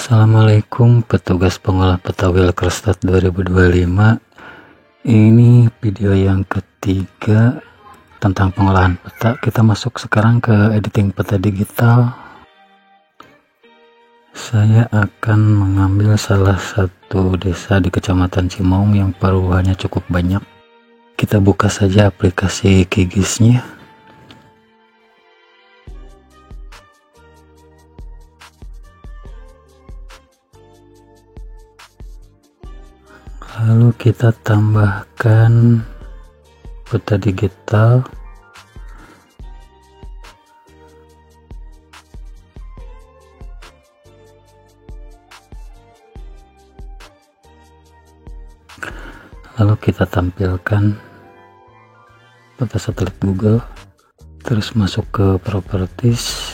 Assalamualaikum petugas pengolah peta Wilkerstat 2025. Ini video yang ketiga tentang pengolahan peta. Kita masuk sekarang ke editing peta digital. Saya akan mengambil salah satu desa di Kecamatan Cimaung yang perubahannya cukup banyak. Kita buka saja aplikasi QGIS-nya. Lalu kita tambahkan peta digital. Lalu kita tampilkan peta satelit Google. Terus masuk ke properties.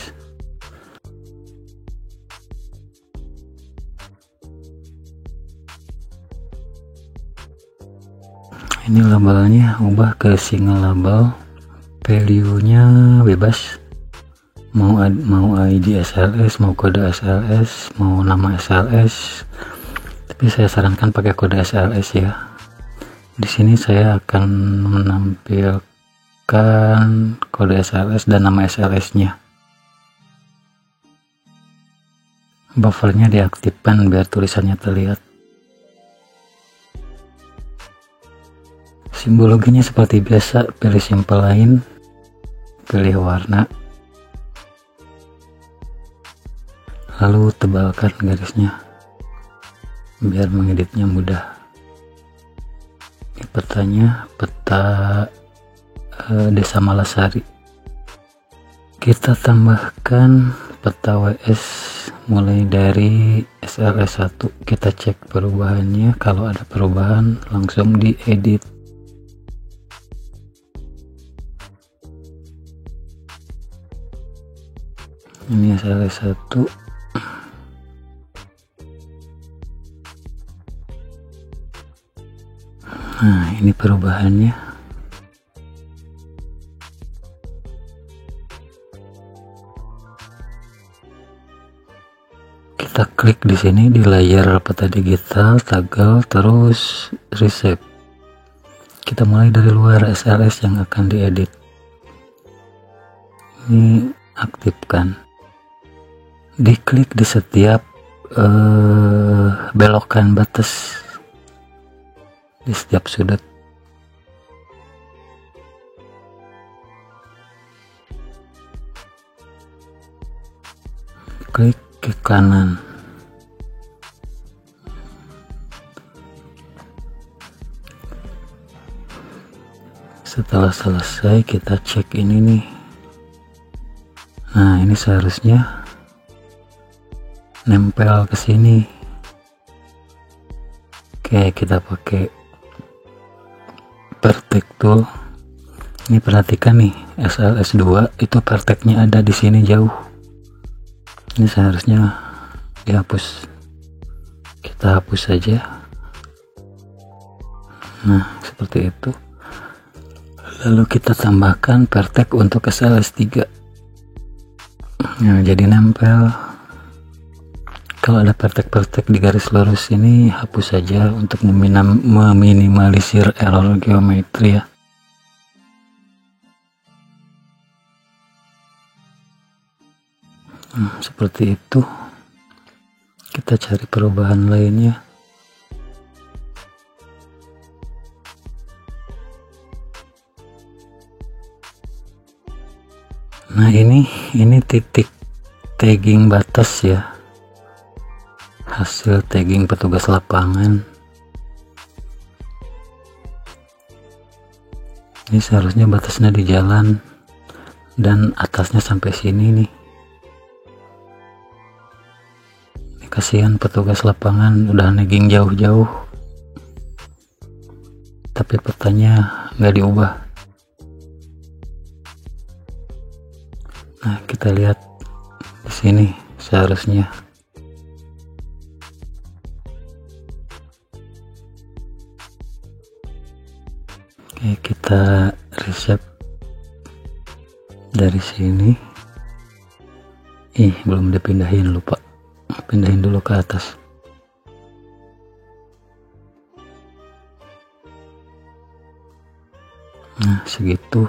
Ini labelnya ubah ke single label, value nya bebas, mau ID SLS, mau kode SLS, mau nama SLS, tapi saya sarankan pakai kode SLS ya. Di sini saya akan menampilkan kode SLS dan nama SLS nya. Buffernya diaktifkan biar tulisannya terlihat. Simbologinya seperti biasa, pilih simple line, pilih warna, lalu tebalkan garisnya biar mengeditnya mudah. Ini petanya, peta Desa Malasari. Kita tambahkan peta WS mulai dari SLS 1. Kita cek perubahannya, kalau ada perubahan langsung diedit. Ini SLS 1. Nah, ini perubahannya. Kita klik di sini di layar peta digital, toggle, terus reset. Kita mulai dari luar SLS yang akan diedit. Ini aktifkan. Diklik di setiap belokan batas di setiap sudut. Klik ke kanan. Setelah selesai kita cek ini nih. Nah, ini seharusnya nempel ke sini. Oke, kita pakai vertex tool. Ini perhatikan nih, SLS 2 itu vertexnya ada di sini jauh. Ini seharusnya dihapus. Kita hapus saja. Nah, seperti itu. Lalu kita tambahkan vertex untuk SLS 3. Nah, jadi nempel. Kalau ada vertex di garis lurus ini hapus saja untuk meminimalisir error geometri ya. Seperti itu. Kita cari perubahan lainnya. Nah, ini titik tagging batas ya. Hasil tagging petugas lapangan. Ini seharusnya batasnya di jalan dan atasnya sampai sini nih. Ini kasihan petugas lapangan udah nagging jauh-jauh, tapi petanya nggak diubah. Nah, kita lihat di sini seharusnya. Oke, kita reset dari sini. Belum dipindahin, lupa. pindahin dulu ke atas. Nah, segitu.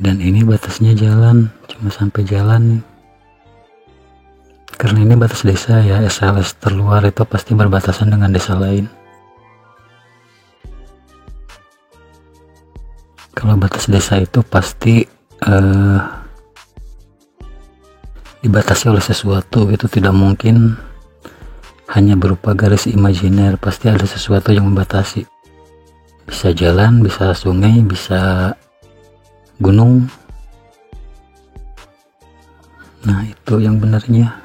Dan ini batasnya jalan, cuma sampai jalan. Karena ini batas desa ya, SLS terluar itu pasti berbatasan dengan desa lain. Kalau batas desa itu pasti dibatasi oleh sesuatu, itu tidak mungkin hanya berupa garis imajiner, pasti ada sesuatu yang membatasi. Bisa jalan, bisa sungai, bisa gunung. Nah, itu yang benarnya.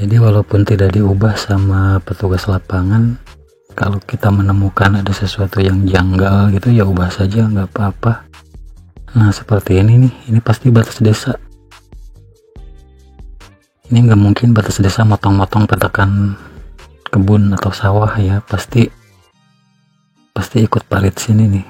Jadi walaupun tidak diubah sama petugas lapangan, kalau kita menemukan ada sesuatu yang janggal gitu ya ubah saja, nggak apa-apa. Nah seperti ini nih, ini pasti batas desa. Ini nggak mungkin batas desa motong-motong petakan kebun atau sawah ya, pasti ikut parit sini nih.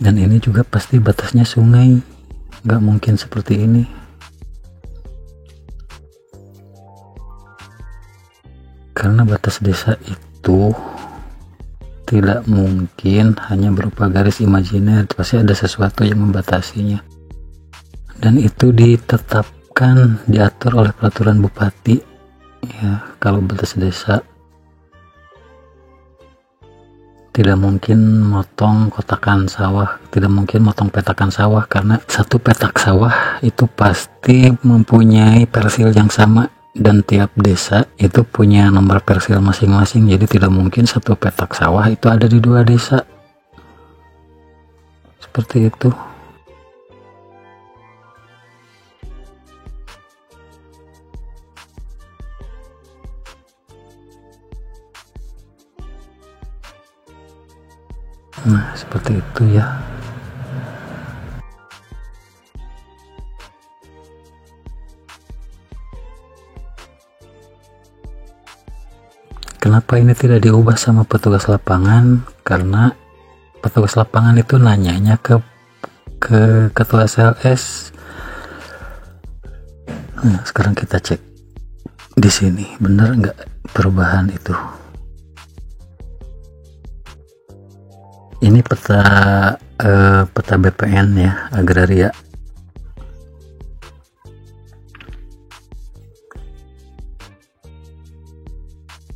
Dan ini juga pasti batasnya sungai, nggak mungkin seperti ini. Karena batas desa itu tidak mungkin hanya berupa garis imajiner, pasti ada sesuatu yang membatasinya. Dan itu ditetapkan, diatur oleh peraturan bupati ya. Kalau batas desa tidak mungkin motong kotakan sawah, tidak mungkin motong petakan sawah, karena satu petak sawah itu pasti mempunyai persil yang sama dan tiap desa itu punya nomor persil masing-masing. Jadi tidak mungkin satu petak sawah itu ada di dua desa. Seperti itu. Nah seperti itu ya. Kenapa ini tidak diubah sama petugas lapangan? Karena petugas lapangan itu nanyanya ke ketua SLS. Nah sekarang kita cek di sini, benar nggak perubahan itu? Ini peta BPN ya, agraria.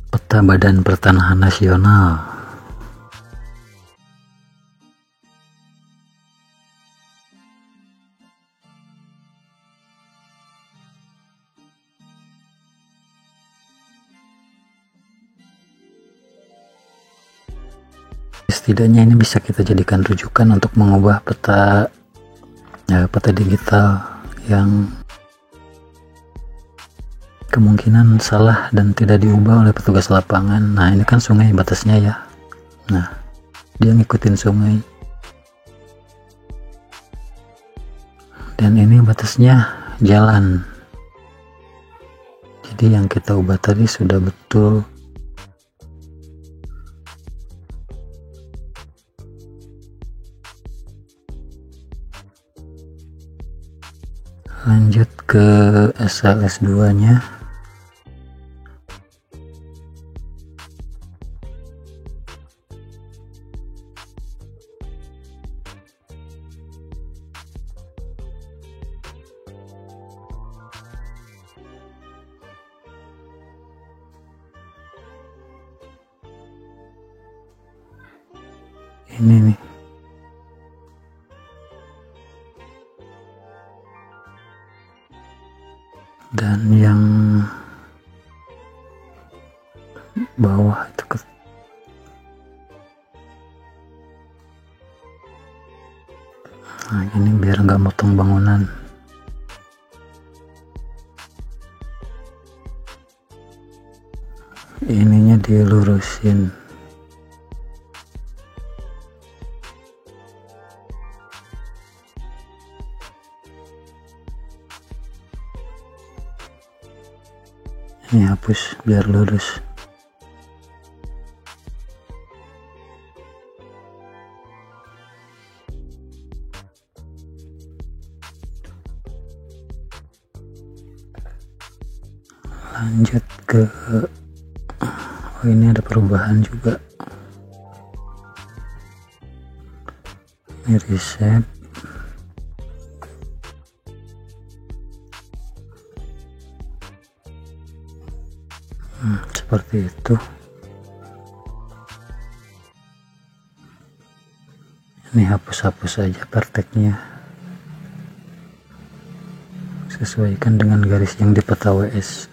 Peta Badan Pertanahan Nasional. Setidaknya ini bisa kita jadikan rujukan untuk mengubah peta digital yang kemungkinan salah dan tidak diubah oleh petugas lapangan. Nah ini kan sungai batasnya ya, nah dia ngikutin sungai, dan ini batasnya jalan. Jadi yang kita ubah tadi sudah betul. Lanjut ke SLS 2 nya. ini nih. Dan yang bawah itu nah ini biar nggak motong bangunan. Ininya dilurusin. Ini hapus biar lurus. Lanjut ke ini ada perubahan juga. Ini reset. Seperti itu. Ini hapus-hapus saja prakteknya. Sesuaikan dengan garis yang di peta WS.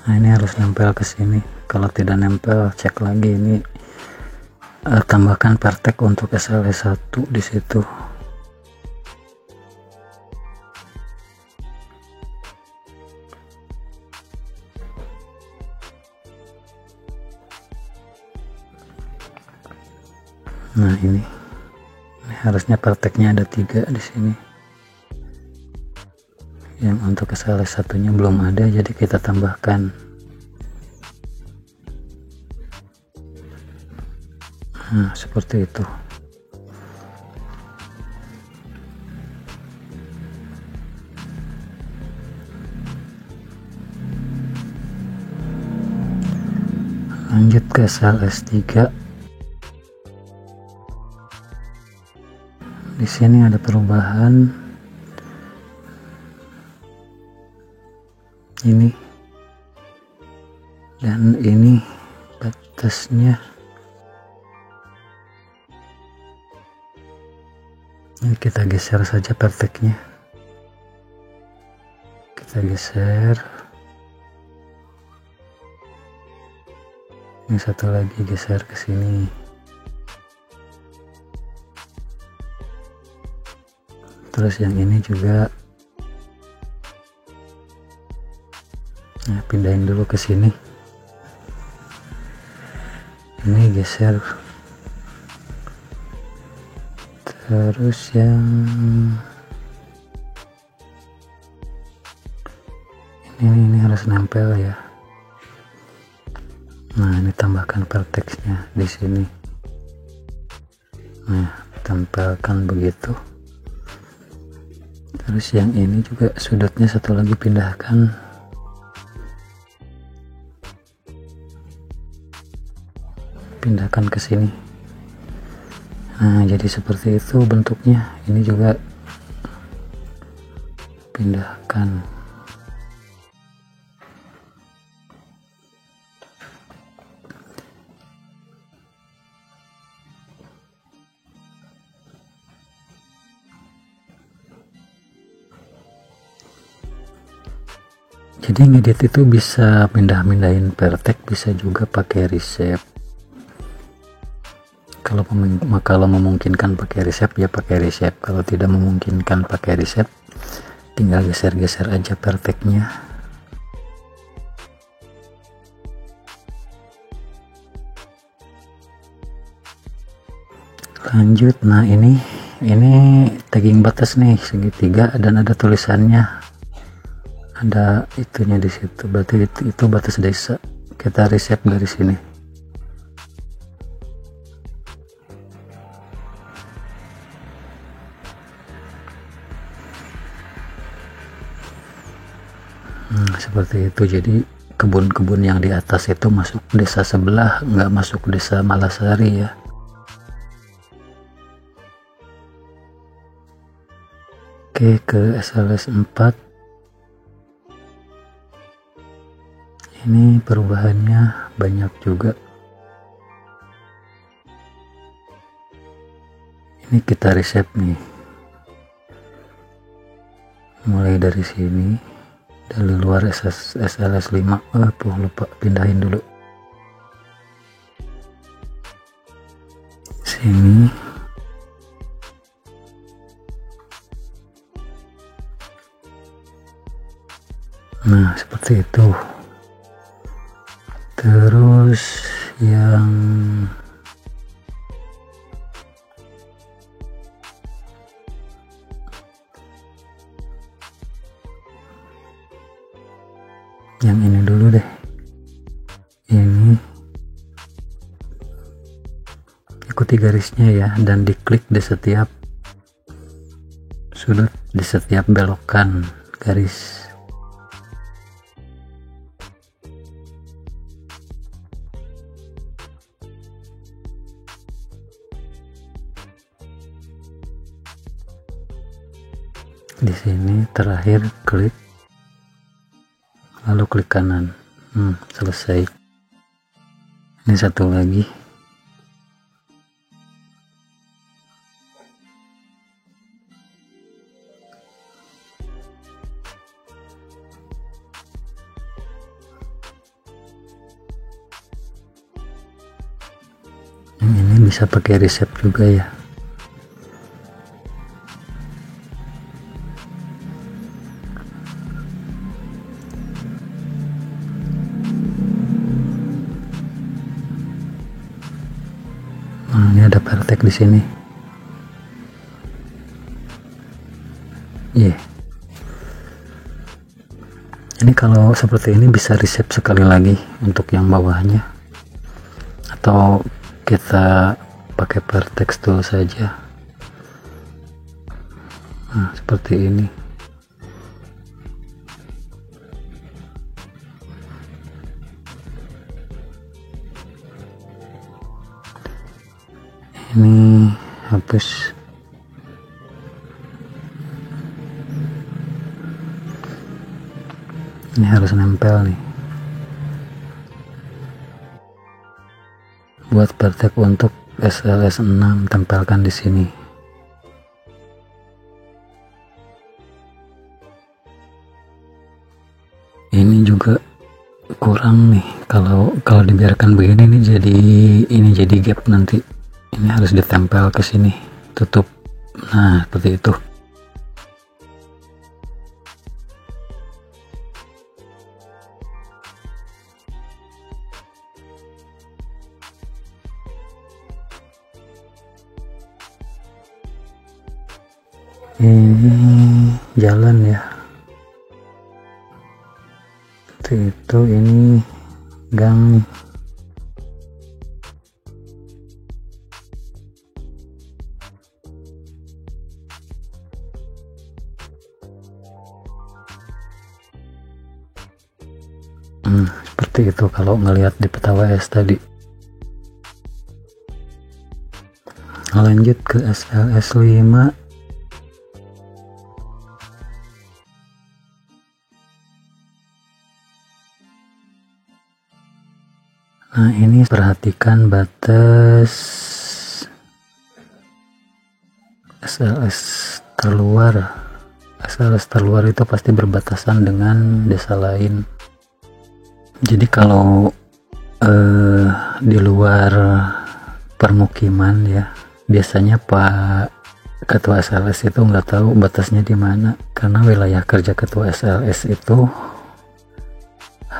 Nah, ini harus nempel ke sini. Kalau tidak nempel, cek lagi. Ini tambahkan praktek untuk SLS 1 di situ. Nah, ini harusnya prakteknya ada 3 di sini. Yang untuk SLS 1-nya belum ada, jadi kita tambahkan. Nah, seperti itu. Lanjut ke SLS 3. Di sini ada perubahan. Ini dan ini batasnya. Ini kita geser saja prakteknya. Kita geser. Ini satu lagi geser ke sini. Terus yang ini juga. Nah, pindahin dulu ke sini. Ini geser. Terus yang ini harus nempel ya. Nah, ini tambahkan vertexnya di sini. Nah, tempelkan begitu. Terus yang ini juga sudutnya satu lagi pindahkan. Pindahkan ke sini. Nah, jadi seperti itu bentuknya. Ini juga pindahkan. Jadi ngedit itu bisa pindah-pindahin vertex, bisa juga pakai reshape. Kalau memungkinkan pakai reshape ya pakai reshape. Kalau tidak memungkinkan pakai reshape, tinggal geser-geser aja vertexnya. Lanjut, nah ini tagging batas nih segitiga dan ada tulisannya, ada itunya di situ, berarti itu batas desa. Kita reshape dari sini. Seperti itu. Jadi kebun-kebun yang di atas itu masuk desa sebelah, nggak masuk desa Malasari ya. Oke, ke SLS 4. Ini perubahannya banyak juga. Ini kita reset nih, mulai dari sini, dari luar SLS 5. Lupa pindahin dulu sini. Nah seperti itu. Terus yang ini dulu deh, ini ikuti garisnya ya, dan diklik di setiap sudut, di setiap belokan garis. Di sini terakhir klik, lalu klik kanan. Selesai. Ini satu lagi. Yang ini bisa pakai reset juga ya. Ini ada praktek di sini. Ini kalau seperti ini bisa reset sekali lagi untuk yang bawahnya, atau kita pakai vertex tool saja. Nah seperti ini. Ini hapus. Ini harus nempel nih. Buat vertex untuk SLS 6 tempelkan di sini. Ini juga kurang nih, kalau dibiarkan begini ini jadi gap nanti. Ini harus ditempel ke sini, tutup. Nah seperti itu. Ini jalan ya, seperti itu. Ini gang. Seperti itu kalau ngelihat di peta WS tadi. Lanjut ke SLS 5. Nah ini perhatikan batas SLS terluar. SLS terluar itu pasti berbatasan dengan desa lain. Jadi kalau di luar permukiman ya, biasanya Pak Ketua SLS itu nggak tahu batasnya di mana, karena wilayah kerja Ketua SLS itu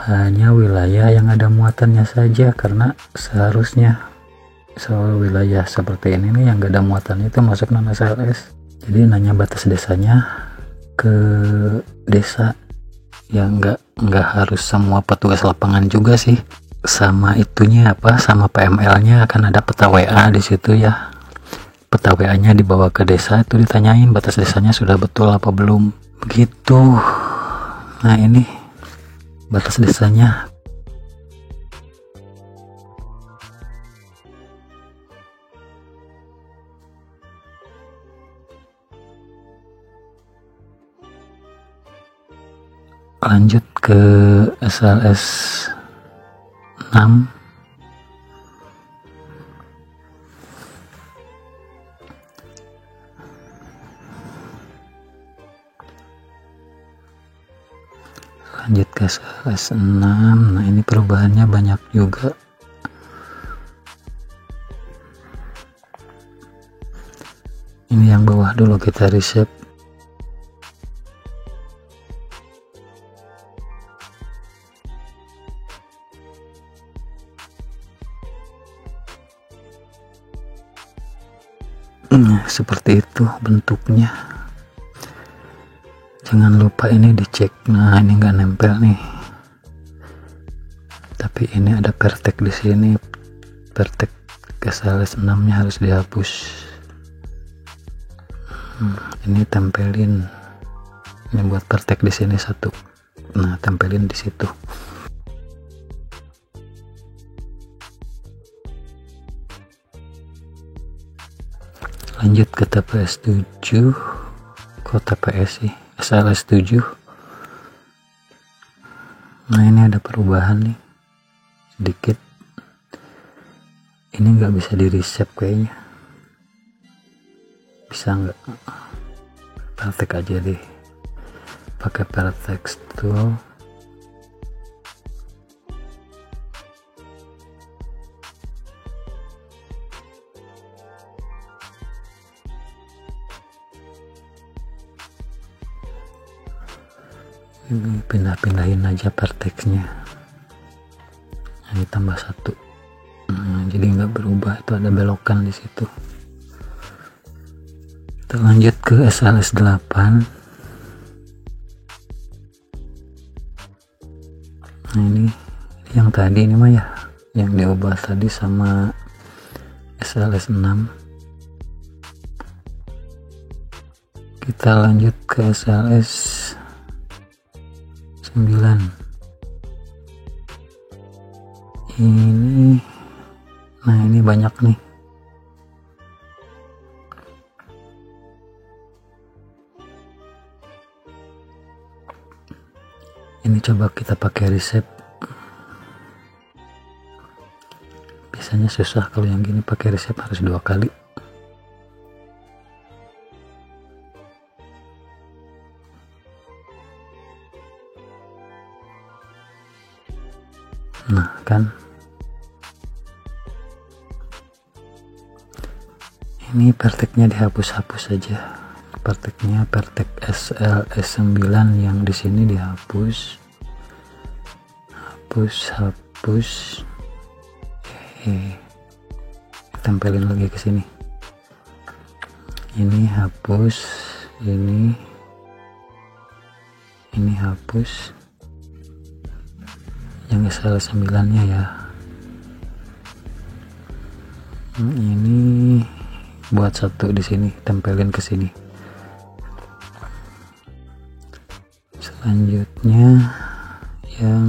hanya wilayah yang ada muatannya saja, karena seharusnya wilayah seperti ini nih yang nggak ada muatannya itu masuk non SLS. Jadi nanya batas desanya ke desa ya, nggak harus semua petugas lapangan juga sih. Sama itunya sama PML-nya akan ada peta WA di situ ya. Peta WA-nya dibawa ke desa, itu ditanyain batas desanya sudah betul apa belum, begitu. Nah ini batas desanya. lanjut ke SLS 6. Lanjut ke SLS 6. Nah, ini perubahannya banyak juga. Ini yang bawah dulu kita reset. Nah, seperti itu bentuknya. Jangan lupa ini dicek. Nah, ini nggak nempel nih, tapi ini ada pertek di sini. Pertek SLS 6 nya harus dihapus. Ini tempelin, ini buat pertek di sini satu. Nah, tempelin di situ. Lanjut ke TPS 7. Kok TPS sih? SLS 7. Nah, ini ada perubahan nih sedikit. Ini nggak bisa di reset kayaknya. Bisa nggak? Pertek aja deh, pakai pertek tool. Ini pindah-pindahin aja perteknya. Ini tambah satu. Nah, jadi nggak berubah, itu ada belokan di situ. Kita lanjut ke SLS 8. Nah, ini yang tadi ini mah ya, yang diubah tadi sama SLS 6. Kita lanjut ke SLS 9. Ini, nah ini banyak nih. Ini coba kita pakai reset. Biasanya susah kalau yang gini, pakai reset harus 2 kali. Nah kan, ini perteknya dihapus-hapus saja. Perteknya, pertek SLS 9 yang di sini dihapus. Hapus. Tempelin lagi ke sini. Ini hapus, ini hapus. Yang SLS 9 nya ya. Ini buat satu di sini, tempelin ke sini. Selanjutnya yang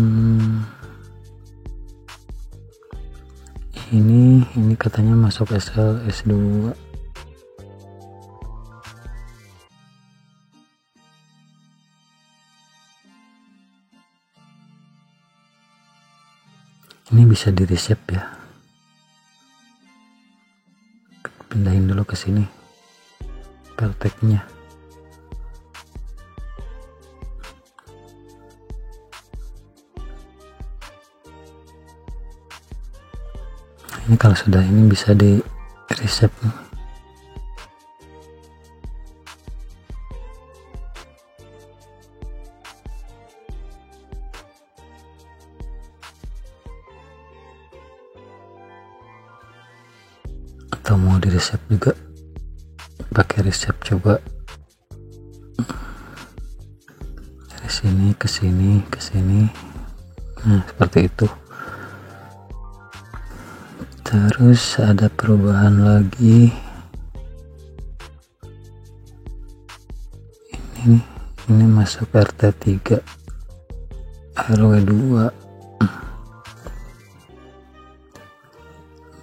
ini katanya masuk SLS 2. Ini bisa di reset ya. Pindahin dulu ke sini perteknya. Ini kalau sudah ini bisa di reset nih. Atau mau di reset juga, pakai reset. Coba dari sini ke sini ke sini. Nah, seperti itu. Terus ada perubahan lagi. Ini masuk RT3 RW2.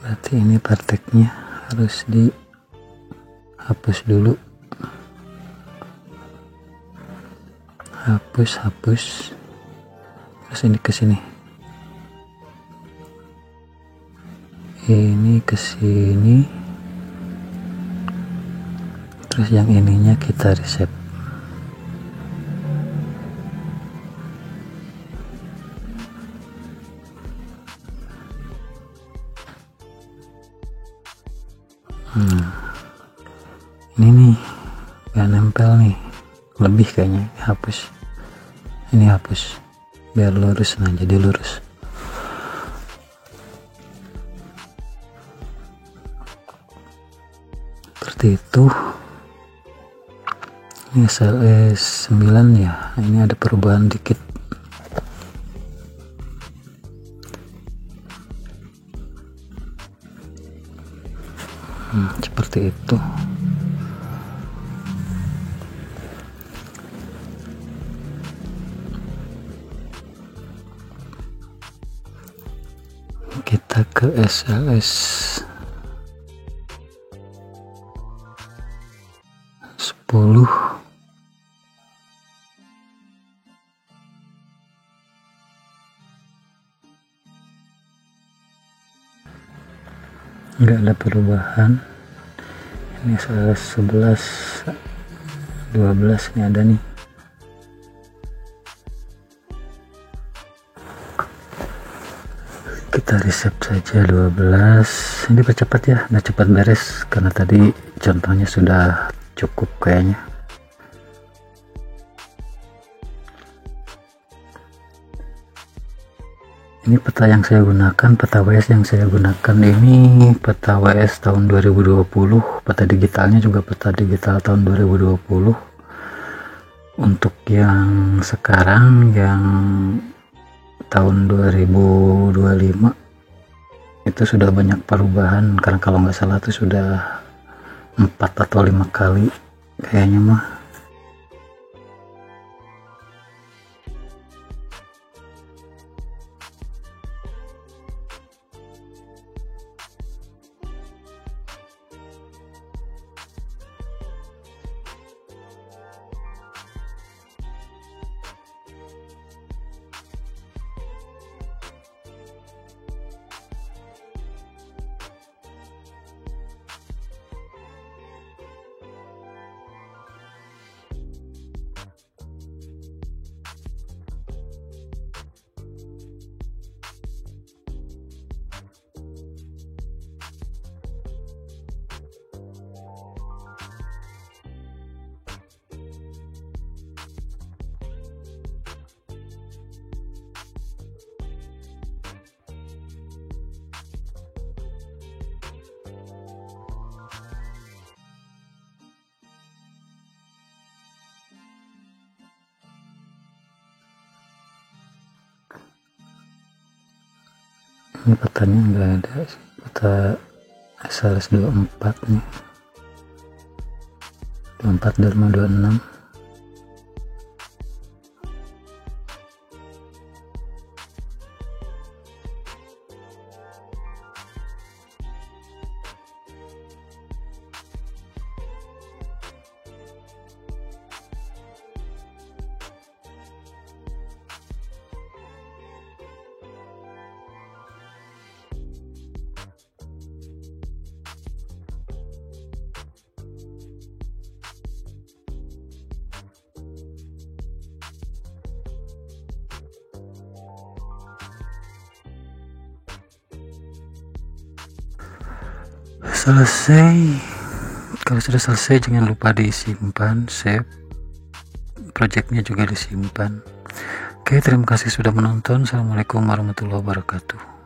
Berarti ini perteknya harus dihapus dulu. Hapus. ini ke sini, ini ke sini, terus yang ininya kita reset. Ini nih gak nempel nih, lebih kayaknya, hapus. Ini hapus biar lurus. Nah, jadi lurus. Seperti itu. Ini SLS 9 ya, ini ada perubahan dikit. Seperti itu. Kita ke SLS 10. Enggak ada perubahan. Ini SLS 11, 12 ini ada nih. Kita reset saja 12. Ini percepat ya, udah cepat beres karena tadi contohnya sudah cukup kayaknya. Ini peta yang saya gunakan, peta WS yang saya gunakan ini peta WS tahun 2020, peta digitalnya juga peta digital tahun 2020. Untuk yang sekarang yang tahun 2025 itu sudah banyak perubahan, karena kalau nggak salah itu sudah 4 atau 5 kali kayaknya mah. Ini petanya enggak ada, peta SLS 24 nih, 24 Dharma 26. Selesai. Kalau sudah selesai jangan lupa disimpan, save, projectnya juga disimpan. Oke, terima kasih sudah menonton. Assalamualaikum warahmatullahi wabarakatuh.